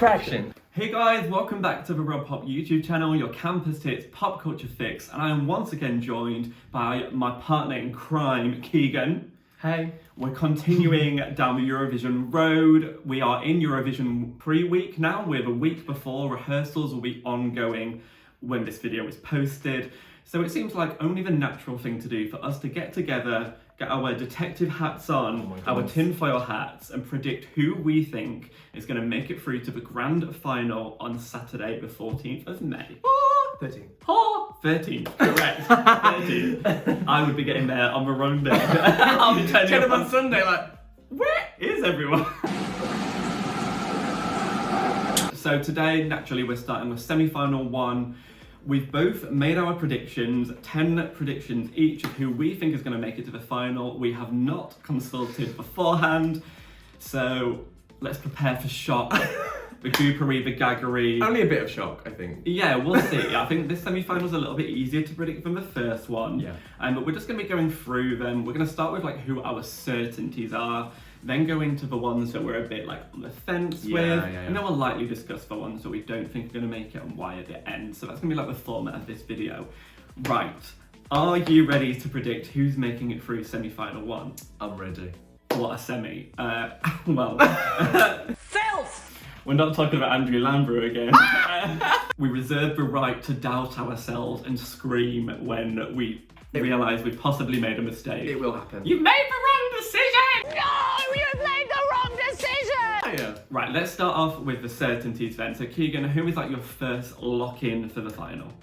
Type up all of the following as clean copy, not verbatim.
Distraction. Hey guys, welcome back to the Rob Pop YouTube channel, your campus hits pop culture fix, and I am once again joined by my partner in crime, Keegan. Hey. We're continuing down the Eurovision road. We are in Eurovision pre-week now. We're the week before. Rehearsals will be ongoing when this video is posted. So it seems like only the natural thing to do for us to get together, get our detective hats on, our tinfoil hats, and predict who we think is going to make it through to the grand final on Saturday, the 14th of May. 13. 13th, correct. 13th. I would be getting there on the wrong day. I'll be turning up on Sunday, like, where is everyone? So today, naturally, we're starting with semi-final one. We've both made our predictions, 10 predictions each of who we think is going to make it to the final. We have not consulted beforehand, so let's prepare for shock. The goopery, the gaggery. Only a bit of shock, I think. Yeah, we'll see. I think this semi-final is a little bit easier to predict than the first one. Yeah. But we're just going to be going through them. We're going to start with like who our certainties are, then go into the ones that we're a bit like on the fence with, and then we'll lightly discuss the ones that we don't think are going to make it and why at the end. So that's going to be like the format of this video. Right. Are you ready to predict who's making it through semi-final one? I'm ready. What a semi. Filth! We're not talking about Andrew Lambrew again. We reserve the right to doubt ourselves and scream when we realise we've possibly made a mistake. It will happen. You've made the wrong decision! No, you've made the wrong decision! Yeah. Right, let's start off with the certainties then. So Keegan, who is like your first lock-in for the final?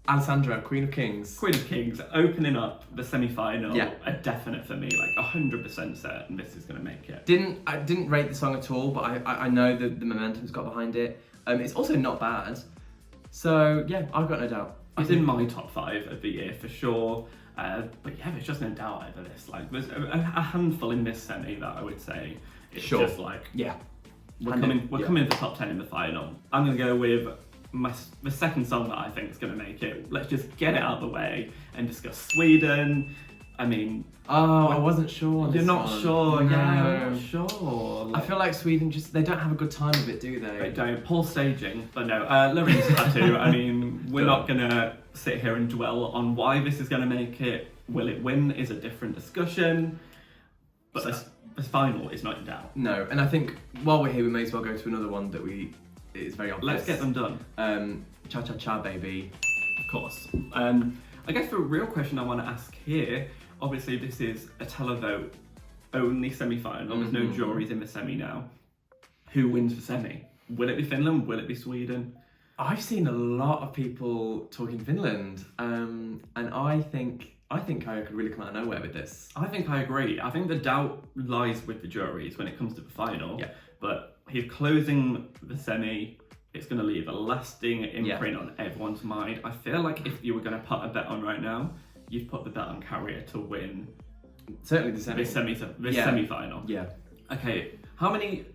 Alessandra, Queen of Kings. Queen of Kings, opening up the semi-final. Yeah. A definite for me, like 100% certain this is going to make it. I didn't rate the song at all, but I know the momentum's got behind it. It's also not bad. So yeah, I've got no doubt. It's in my top 5 of the year for sure. But yeah, there's just no doubt over this. Like, there's a handful in this semi that I would say it's just like, yeah, we're coming to the top 10 in the final. I'm gonna go with the second song that I think is gonna make it. Let's just get it out of the way and discuss Sweden. I mean, I wasn't sure. You're not sure. No. Yeah, I'm not sure. I feel like Sweden they don't have a good time of it, do they? They don't. Poor staging, but no. Lorraine's tattoo. I mean, we're not gonna sit here and dwell on why this is gonna make it. Will it win? Is a different discussion. But this final is not in doubt. No, and I think while we're here, we may as well go to another one that is very obvious. Let's get them done. Cha Cha Cha Baby. Of course. I guess the real question I want to ask here. Obviously, this is a televote only semi-final. There's no juries in the semi now. Who wins the semi? Will it be Finland? Will it be Sweden? I've seen a lot of people talking Finland, and I think Kaya could really come out of nowhere with this. I think I agree. I think the doubt lies with the juries when it comes to the final. Yeah. But he's closing the semi. It's going to leave a lasting imprint on everyone's mind. I feel like if you were going to put a bet on right now, you'd put the bet on Carrier to win. Certainly the semi. This semi-final. Yeah. Okay, how many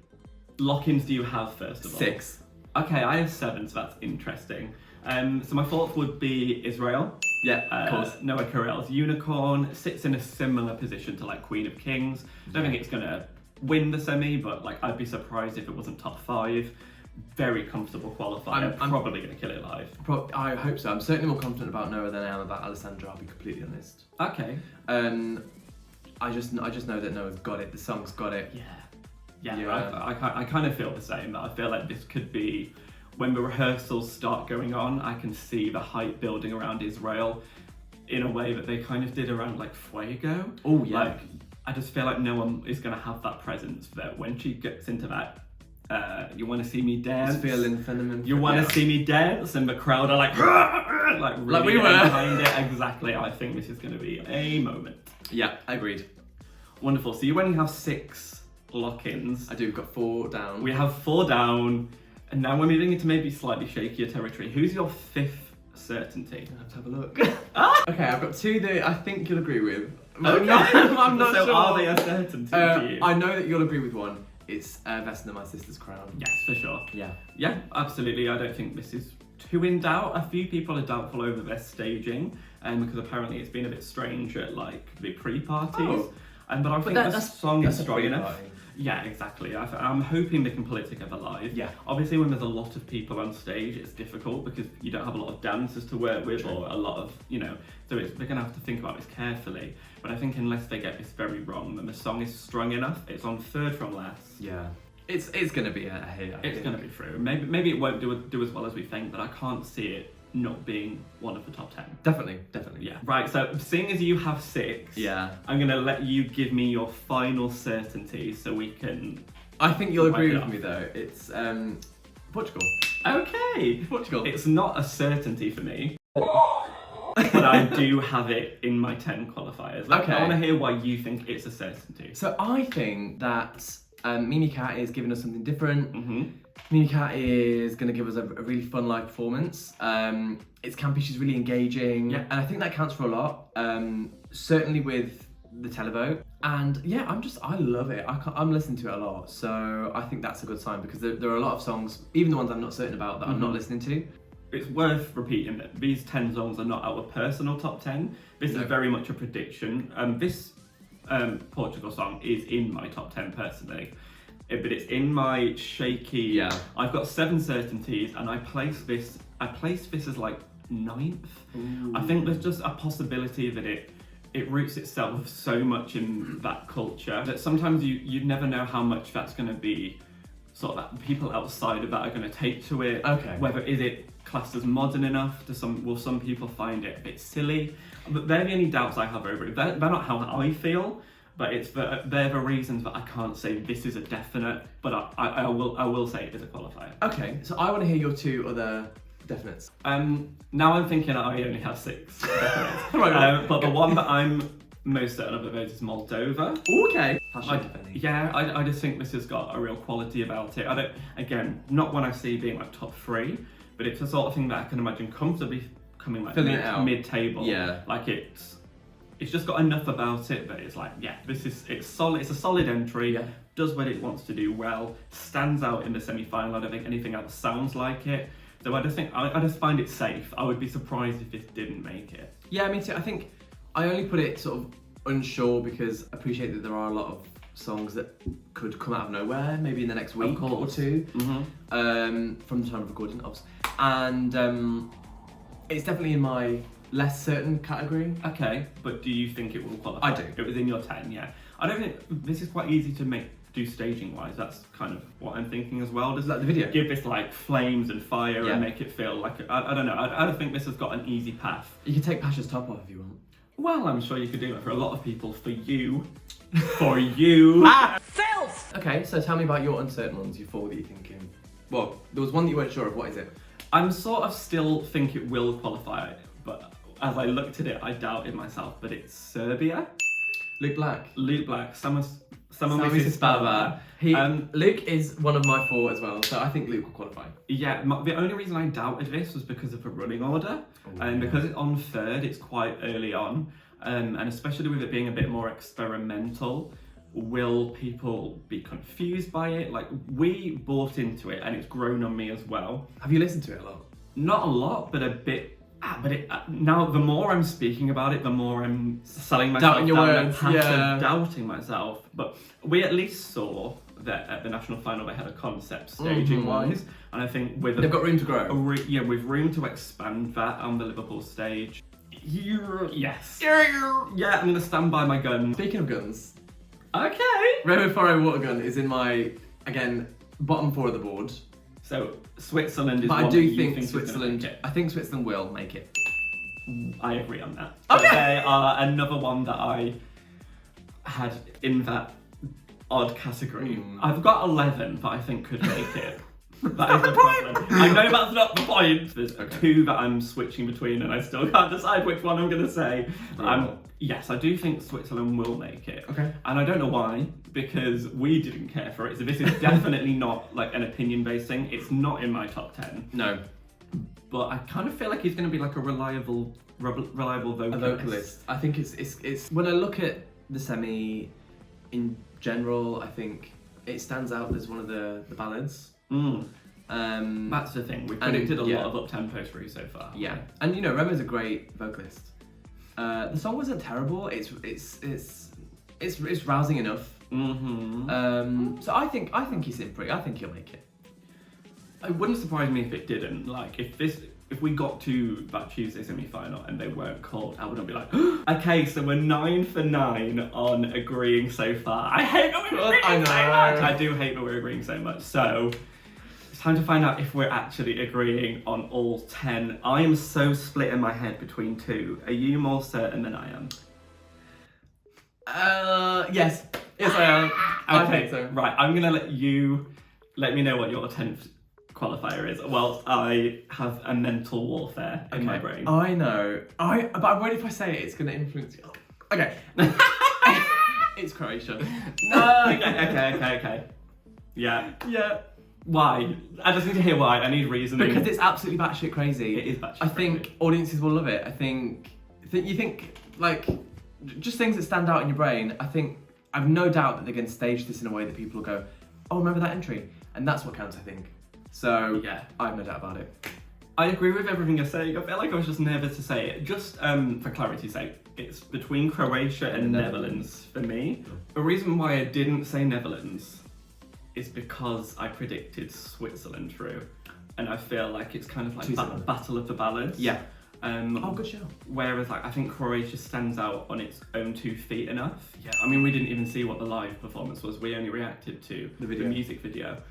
lock-ins do you have first of all? 6. Okay, I have 7, so that's interesting. So my fourth would be Israel. Yeah, of course. Noah Carell's Unicorn sits in a similar position to like Queen of Kings. I don't think it's gonna win the semi, but like I'd be surprised if it wasn't top 5. Very comfortable qualifier. I'm probably gonna kill it live. I hope so. I'm certainly more confident about Noah than I am about Alessandra. I'll be completely honest. Okay. I just know that Noah's got it. The song's got it. Yeah. I kind of feel the same. That I feel like this could be when the rehearsals start going on. I can see the hype building around Israel in a way that they kind of did around like Fuego. Oh yeah. Like I just feel like no one is gonna have that presence that when she gets into that. You want to see me dance? Feeling phenomenon. You want to see me dance, and the crowd are like really we were behind it. Exactly. I think this is going to be a moment. Yeah, agreed. Wonderful. So you only have 6 lock-ins. I do. We've got 4 down. We have 4 down, and now we're moving into maybe slightly shakier territory. Who's your 5th certainty? I have to have a look. Okay, I've got 2 that I think you'll agree with. Okay. I'm not so sure. Are they a certainty to you? I know that you'll agree with one. It's Vesna, My Sister's Crown. Yes, for sure. Yeah. Yeah, absolutely. I don't think this is too in doubt. A few people are doubtful over their staging, because apparently it's been a bit strange at like the pre-parties. Oh. But I think the song is strong enough. Party. Yeah, exactly. I'm hoping they can pull it together live. Yeah. Obviously, when there's a lot of people on stage, it's difficult because you don't have a lot of dancers to work with or a lot of, so they're going to have to think about this carefully. But I think unless they get this very wrong, then the song is strong enough. It's on third from last. Yeah. It's going to be a hit. It's going to be through. Maybe it won't do as well as we think, but I can't see it not being one of the top 10. Definitely. Yeah. Right, so seeing as you have 6, I'm going to let you give me your final certainty so we can... I think you'll agree with me though. It's Portugal. Okay. Portugal. It's not a certainty for me. But I do have it in my 10 qualifiers. Okay. I want to hear why you think it's a certainty. So I think that Mimi Cat is giving us something different. Mm-hmm. Mimi Cat is going to give us a really fun live performance. It's campy, she's really engaging. Yeah. And I think that counts for a lot. Certainly with the televote. And yeah, I love it. I'm listening to it a lot. So I think that's a good sign because there are a lot of songs, even the ones I'm not certain about, that I'm not listening to. It's worth repeating that these 10 songs are not our personal top 10. This is very much a prediction. This Portugal song is in my top 10 personally, but it's in my shaky. Yeah. I've got 7 certainties, and I place this as like 9th. Ooh. I think there's just a possibility that it roots itself so much in that culture that sometimes you never know how much that's going to be. Sort of that people outside of that are going to take to it. Okay. Whether is it classed as modern enough? Will some people find it a bit silly? But they're the only doubts I have over it. They're not how I feel, but they're the reasons that I can't say this is a definite. But I will say it is a qualifier. Okay, so I want to hear your 2 other definites. Now I'm thinking I only have 6 definites. Right. But the one that I'm most certain of those is Moldova. Okay. I just think this has got a real quality about it. Again, not one I see being like top 3, but it's the sort of thing that I can imagine comfortably coming like mid-table. Yeah. Like it's just got enough about it that it's like, yeah, it's solid. It's a solid entry. Yeah. Does what it wants to do well. Stands out in the semi-final. I don't think anything else sounds like it. So I just find it safe. I would be surprised if it didn't make it. Yeah, me too. I think I only put it sort of unsure because I appreciate that there are a lot of songs that could come out of nowhere, maybe in the next week or 2, from the time of recording, obviously. And it's definitely in my less certain category. Okay, but do you think it will qualify? I do. It was in your 10, yeah. I don't think this is quite easy to do staging wise. That's kind of what I'm thinking as well. Does Like the video? give this like flames and fire and make it feel like I don't know. I don't think this has got an easy path. You can take Pasha's top off if you want. Well, I'm sure you could do it for a lot of people. For you, for you. Filth! Okay, so tell me about your uncertain ones, your 4 that you're thinking. Well, there was one that you weren't sure of. What is it? I'm sort of still think it will qualify, but as I looked at it, I doubted myself. But it's Serbia. Luke Black. Luke Black. Someone Mrs. Spava. Luke is one of my 4 as well, so I think Luke will qualify. Yeah, the only reason I doubted this was because of the running order, and because it's on 3rd, it's quite early on, and especially with it being a bit more experimental, will people be confused by it? Like, we bought into it, and it's grown on me as well. Have you listened to it a lot? Not a lot, but a bit. Now the more I'm speaking about it, the more I'm selling myself Doubting your down words, the path yeah. of doubting myself. But we at least saw that at the national final they had a concept staging wise, and I think They've got room to grow. with room to expand that on the Liverpool stage. Yes. Yeah, I'm gonna stand by my gun. Speaking of guns, Okay. Remo Faro Water Gun is in my, again, bottom 4 of the board. So Switzerland is But one I do that you think is gonna Switzerland. make it. I think Switzerland will make it. I agree on that. Okay. But they are another one that I had in that odd category. I've got 11 that I think could make it. That is the problem. I know that's not the point. There's 2 that I'm switching between and I still can't decide which one I'm going to say. Yes, I do think Switzerland will make it. Okay. And I don't know why, because we didn't care for it. So this is definitely not like an opinion-based thing. It's not in my top 10. No. But I kind of feel like he's going to be like a reliable vocalist. A vocalist. I think it's when I look at the semi in general, I think it stands out as one of the ballads. That's the thing. We've predicted a lot of up-tempo through so far. Yeah, and you know, Remo's a great vocalist. The song wasn't terrible. It's rousing enough. So I think he's in pretty. I think he'll make it. It wouldn't surprise me if it didn't. Like, if we got to that Tuesday semi-final and they weren't called, I wouldn't be like, okay, so we're 9 for 9 on agreeing so far. I hate that we're agreeing so much. I do hate that we're agreeing so much. So it's time to find out if we're actually agreeing on all 10. I am so split in my head between 2. Are you more certain than I am? Yes. Yes, I am. I think so. Right, I'm gonna let me know what your 10th qualifier is. Well, I have a mental warfare in my brain. I know. But I'm worried if I say it, it's gonna influence you. Okay. It's Croatia. No. Okay. Yeah. Why? I just need to hear why. I need reasoning. Because it's absolutely batshit crazy. It is batshit I think crazy. audiences will love it. I think you think like just things that stand out in your brain. I've no doubt that they're going to stage this in a way that people will go, oh, remember that entry? And that's what counts, I think. So yeah, I have no doubt about it. I agree with everything you're saying. I feel like I was just nervous to say it. Just for clarity's sake, it's between Croatia and Netherlands for me. The reason why I didn't say Netherlands is because I predicted Switzerland through. And I feel like it's kind of like a battle of the ballads. Yeah. Good show. Whereas I think Croatia stands out on its own 2 feet enough. Yeah. I mean, we didn't even see what the live performance was. We only reacted to the music video.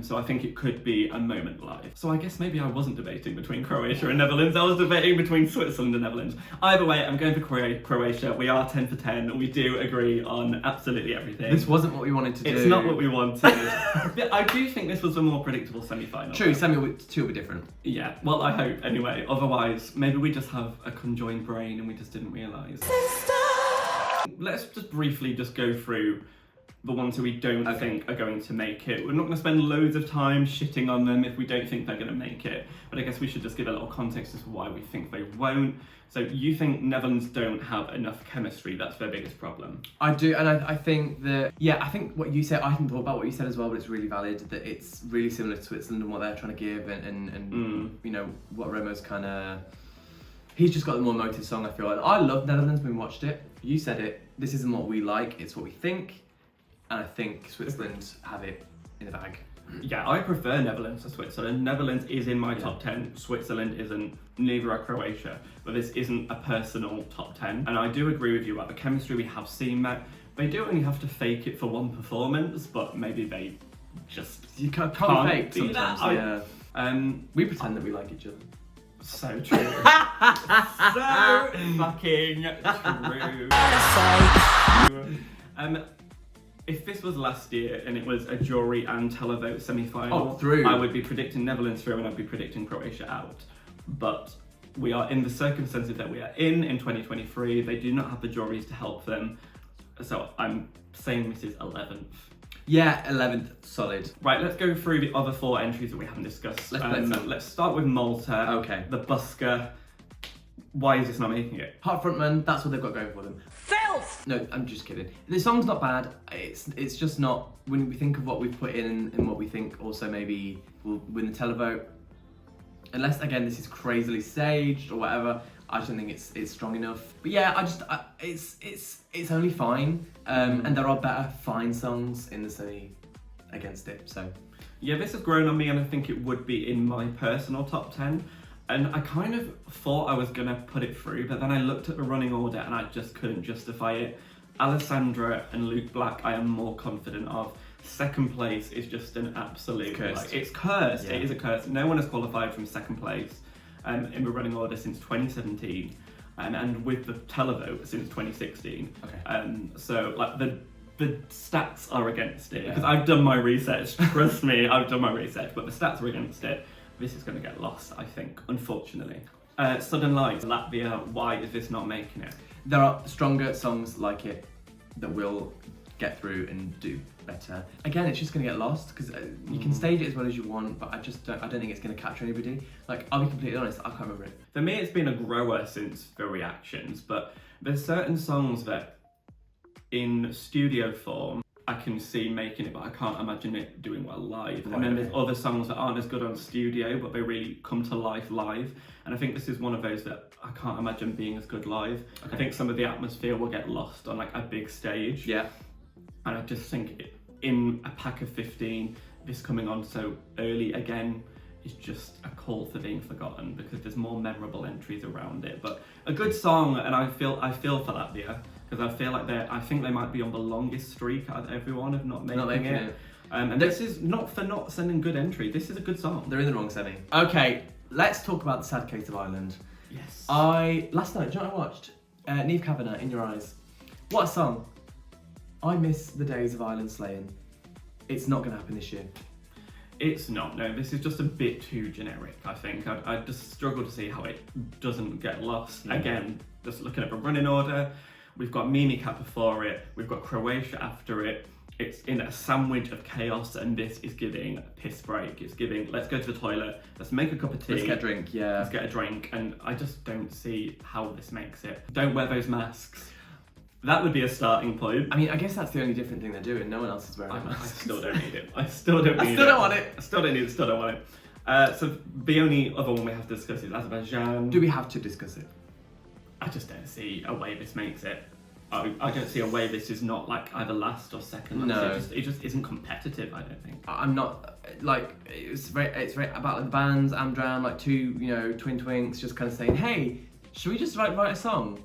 So I think it could be a moment live. So I guess maybe I wasn't debating between Croatia and Netherlands. I was debating between Switzerland and Netherlands. Either way, I'm going for Croatia. We are 10 for 10. We do agree on absolutely everything. This wasn't what we wanted to do. It's not what we wanted. I do think this was a more predictable semi-final. True, semi-2 will be different. Yeah, well, I hope anyway. Otherwise, maybe we just have a conjoined brain and we just didn't realise. Let's just briefly go through the ones who we don't think are going to make it. We're not going to spend loads of time shitting on them if we don't think they're going to make it, but I guess we should just give a little context as to why we think they won't. So you think Netherlands don't have enough chemistry, that's their biggest problem? I do, and I think that, I think what you said, I hadn't thought about what you said as well, but it's really valid, that it's really similar to Switzerland and what they're trying to give, and you know, what Romo's kind of, he's just got the more emotive song, I feel. And I love Netherlands when we watched it. You said it, this isn't what we like, it's what we think. And I think Switzerland have it in the bag. Yeah, I prefer Netherlands to Switzerland. Netherlands is in my top 10. Switzerland isn't. Neither are Croatia. But this isn't a personal top 10. And I do agree with you about the chemistry we have seen that. They do only have to fake it for one performance, but maybe they just you can't fake be sometimes. That. We pretend that we like each other. So true. So fucking true. If this was last year and it was a jury and televote semi-final, I would be predicting Netherlands through and I'd be predicting Croatia out. But we are in the circumstances that we are in 2023. They do not have the juries to help them. So I'm saying this is 11th. Yeah, 11th, solid. Right, let's go through the other 4 entries that we haven't discussed. Let's start with Malta. Okay. The busker. Why is this not making it? Hot frontman, that's what they've got going for them. Filth! No, I'm just kidding. The song's not bad. It's just not, when we think of what we've put in and what we think also maybe will win the televote, unless again this is crazily staged or whatever, I just don't think it's strong enough. But yeah, it's only fine. And there are better fine songs in the semi against it, so. Yeah, this has grown on me and I think it would be in my personal top 10. And I kind of thought I was going to put it through, but then I looked at the running order and I just couldn't justify it. Alessandra and Luke Black I am more confident of. Second place is just an absolute... Cursed. It's cursed. Yeah. It is a curse. No one has qualified from second place in the running order since 2017. And with the televote since 2016. Okay. So like the stats are against it. Because I've done my research. Trust me, I've done my research. But the stats are against it. This is going to get lost, I think, unfortunately. Southern Lights, Latvia, why is this not making it? There are stronger songs like it that will get through and do better. Again, it's just going to get lost because you can stage it as well as you want, but I don't think it's going to capture anybody. Like, I'll be completely honest, I can't remember it. For me, it's been a grower since the reactions, but there's certain songs that in studio form, I can see making it, but I can't imagine it doing well live. And then there's other songs that aren't as good on studio, but they really come to life live. And I think this is one of those that I can't imagine being as good live. Okay. I think some of the atmosphere will get lost on like a big stage. Yeah. And I just think in a pack of 15, this coming on so early again is just a call for being forgotten because there's more memorable entries around it. But a good song, and I feel for Latvia because I feel like I think they might be on the longest streak out of everyone of not making it. And this is not for not sending good entry. This is a good song. They're in the wrong semi. Okay, let's talk about the sad case of Ireland. Yes. Last night, do you know what I watched? Niamh Kavanagh, In Your Eyes. What a song. I miss the days of Ireland slaying. It's not going to happen this year. It's not, no. This is just a bit too generic, I think. I just struggle to see how it doesn't get lost. Again, just looking at the running order, we've got Mimicat before it, we've got Croatia after it. It's in a sandwich of chaos, and this is giving a piss break. It's giving, let's go to the toilet, let's make a cup of tea. Let's get a drink, yeah. Let's get a drink, and I just don't see how this makes it. Don't wear those masks. That would be a starting point. I mean, I guess that's the only different thing they're doing. No one else is wearing a mask. I still don't need it. I still don't need it. I still don't want it. I still don't need it. Still don't want it. So the only other one we have to discuss is Azerbaijan. Do we have to discuss it? I just don't see a way this makes it. I don't see a way this is not like either last or second. No. It just isn't competitive, I don't think. I'm not, like, it's very about the bands, Amdram, like two, twin twinks just kind of saying, hey, should we just write a song?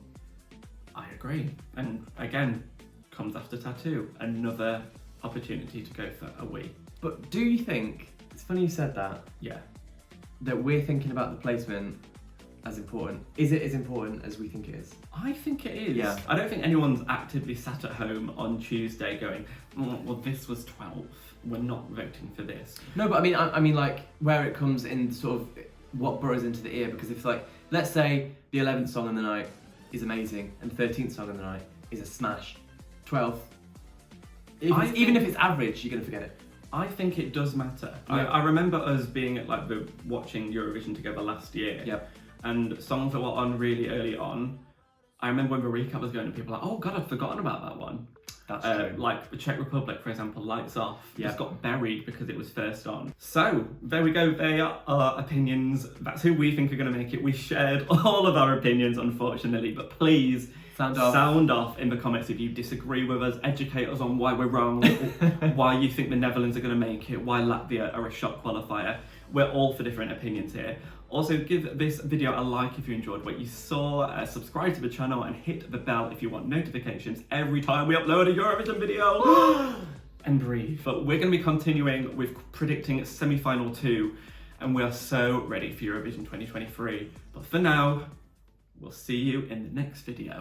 I agree. And again, comes after Tattoo, another opportunity to go for a we. But do you think, it's funny you said that, Yeah. that we're thinking about the placement as important? Is it as important as we think it is? I think it is. Yeah. I don't think anyone's actively sat at home on Tuesday going, well, this was 12th. We're not voting for this. No, but I mean, like, where it comes in sort of what burrows into the ear, because if, like, let's say the 11th song of the night is amazing and the 13th song of the night is a smash, 12th, even if it's average, you're going to forget it. I think it does matter. Yeah. I remember us being at watching Eurovision together last year. Yep. And songs that were on really early on, I remember when the recap was going and people were like, oh God, I'd forgotten about that one. That's true. Like the Czech Republic, for example, Lights Off, just Yeah. got buried because it was first on. So, there we go, they are our opinions. That's who we think are going to make it. We shared all of our opinions, unfortunately, but please Sound off. sound off in the comments if you disagree with us, educate us on why we're wrong, why you think the Netherlands are going to make it, why Latvia are a shock qualifier. We're all for different opinions here. Also, give this video a like if you enjoyed what you saw, subscribe to the channel and hit the bell if you want notifications every time we upload a Eurovision video. And breathe. But we're going to be continuing with predicting semi-final 2, and we are so ready for Eurovision 2023. But for now, we'll see you in the next video.